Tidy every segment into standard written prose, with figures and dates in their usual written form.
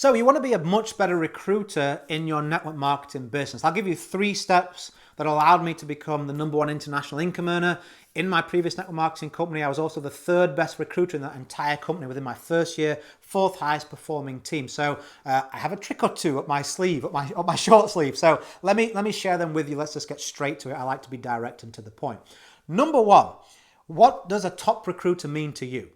So you want to be a much better recruiter in your network marketing business. I'll give you 3 steps that allowed me to become the #1 international income earner. In my previous network marketing company, I was also the 3rd best recruiter in that entire company within my first year, 4th highest performing team. So I have a trick or two up my sleeve, up my short sleeve. So let me share them with you. Let's just get straight to it. I like to be direct and to the point. #1, what does a top recruiter mean to you?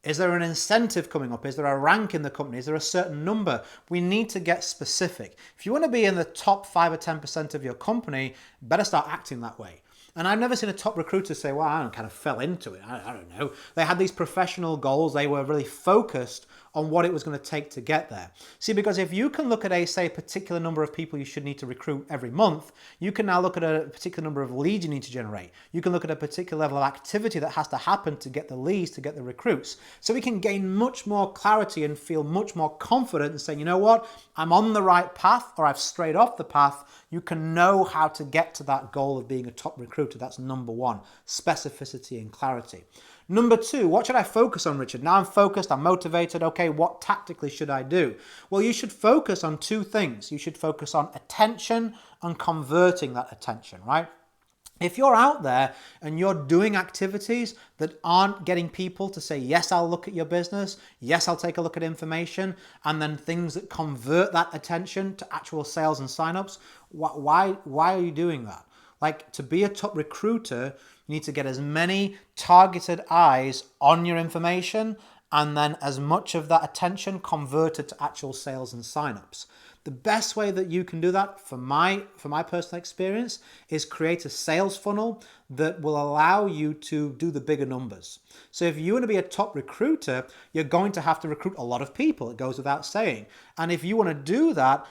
Is there an incentive coming up? Is there a rank in the company? Is there a certain number? We need to get specific. If you want to be in the top 5 or 10% of your company, better start acting that way. And I've never seen a top recruiter say, well, I kind of fell into it. I don't know. They had these professional goals. They were really focused on what it was going to take to get there. See, because if you can look at a particular number of people you should need to recruit every month, you can now look at a particular number of leads you need to generate. You can look at a particular level of activity that has to happen to get the leads, to get the recruits. So we can gain much more clarity and feel much more confident in saying, you know what, I'm on the right path or I've strayed off the path. You can know how to get to that goal of being a top recruiter. That's #1, specificity and clarity. #2, what should I focus on, Richard? Now I'm focused, I'm motivated. Okay, what tactically should I do? Well, you should focus on 2 things. You should focus on attention and converting that attention, right? If you're out there and you're doing activities that aren't getting people to say, yes, I'll look at your business, yes, I'll take a look at information, and then things that convert that attention to actual sales and signups, why are you doing that? Like, to be a top recruiter, you need to get as many targeted eyes on your information and then as much of that attention converted to actual sales and signups. The best way that you can do that, for my personal experience, is create a sales funnel that will allow you to do the bigger numbers. So if you want to be a top recruiter, you're going to have to recruit a lot of people. It goes without saying. And if you want to do that,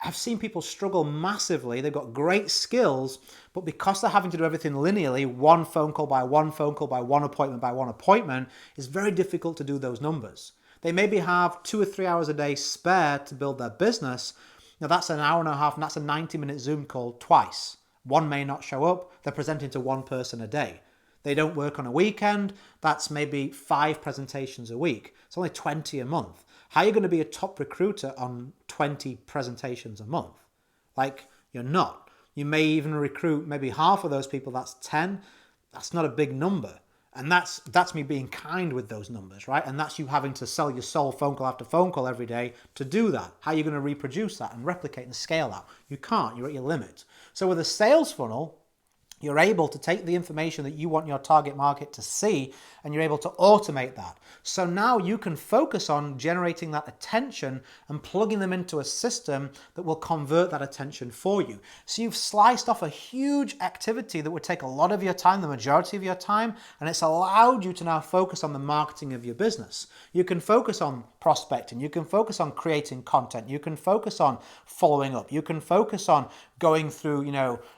I've seen people struggle massively. They've got great skills, but because they're having to do everything linearly, one phone call by one phone call by one appointment by one appointment, it's very difficult to do those numbers. They maybe have 2 or 3 hours a day spare to build their business. Now that's an hour and a half, and that's a 90-minute Zoom call twice. One may not show up. They're presenting to one person a day. They don't work on a weekend. That's maybe 5 presentations a week. It's only 20 a month. How are you going to be a top recruiter on 20 presentations a month? Like, you're not. You may even recruit maybe half of those people. That's 10. That's not a big number. And that's me being kind with those numbers, right? And that's you having to sell your soul phone call after phone call every day to do that. How are you going to reproduce that and replicate and scale that? You can't. You're at your limit. So with a sales funnel, you're able to take the information that you want your target market to see, and you're able to automate that. So now you can focus on generating that attention and plugging them into a system that will convert that attention for you. So you've sliced off a huge activity that would take a lot of your time, the majority of your time, and it's allowed you to now focus on the marketing of your business. You can focus on prospecting, you can focus on creating content, you can focus on following up, you can focus on going through,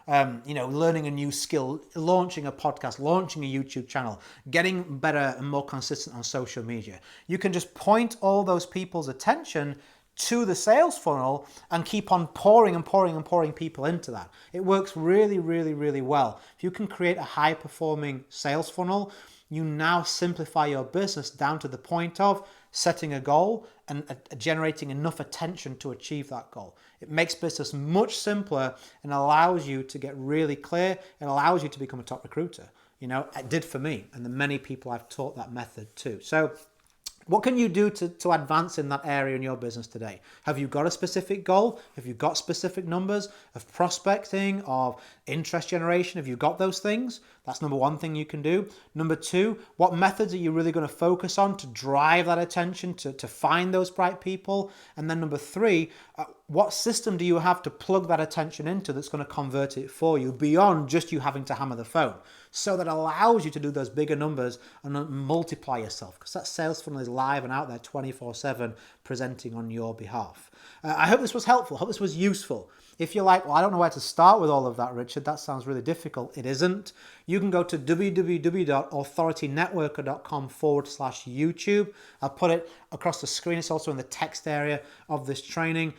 learning a new skill, launching a podcast, launching a YouTube channel, getting better and more consistent on social media. You can just point all those people's attention to the sales funnel and keep on pouring and pouring and pouring people into that. It works really, really, really well. If you can create a high-performing sales funnel, you now simplify your business down to the point of setting a goal and generating enough attention to achieve that goal. It makes business much simpler and allows you to get really clear. It allows you to become a top recruiter. It did for me, and the many people I've taught that method to. So what can you do to advance in that area in your business today? Have you got a specific goal? Have you got specific numbers of prospecting, of interest generation? Have you got those things? That's #1 thing you can do. #2, what methods are you really going to focus on to drive that attention, to find those bright people? And then #3, what system do you have to plug that attention into that's going to convert it for you beyond just you having to hammer the phone? So that allows you to do those bigger numbers and multiply yourself, because that sales funnel is live and out there 24/7 presenting on your behalf. I hope this was helpful. I hope this was useful. If you're like, well, I don't know where to start with all of that, Richard, that sounds really difficult. It isn't. You can go to www.authoritynetworker.com/YouTube. I'll put it across the screen. It's also in the text area of this training.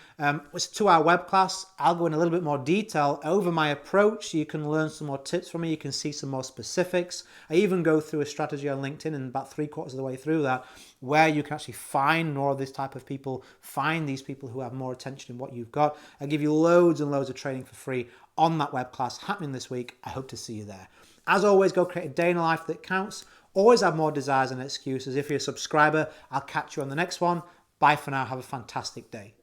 It's a 2-hour web class. I'll go in a little bit more detail over my approach so you can learn some more tips from me. You can see some more specifics. I even go through a strategy on LinkedIn, and about 3/4 of the way through that, where you can actually find more of this type of people, find these people who have more attention in what you've got. I give you loads and loads of training for free on that web class happening this week. I hope to see you there. As always, go create a day in a life that counts. Always have more desires and excuses. If you're a subscriber, I'll catch you on the next one. Bye for now. Have a fantastic day.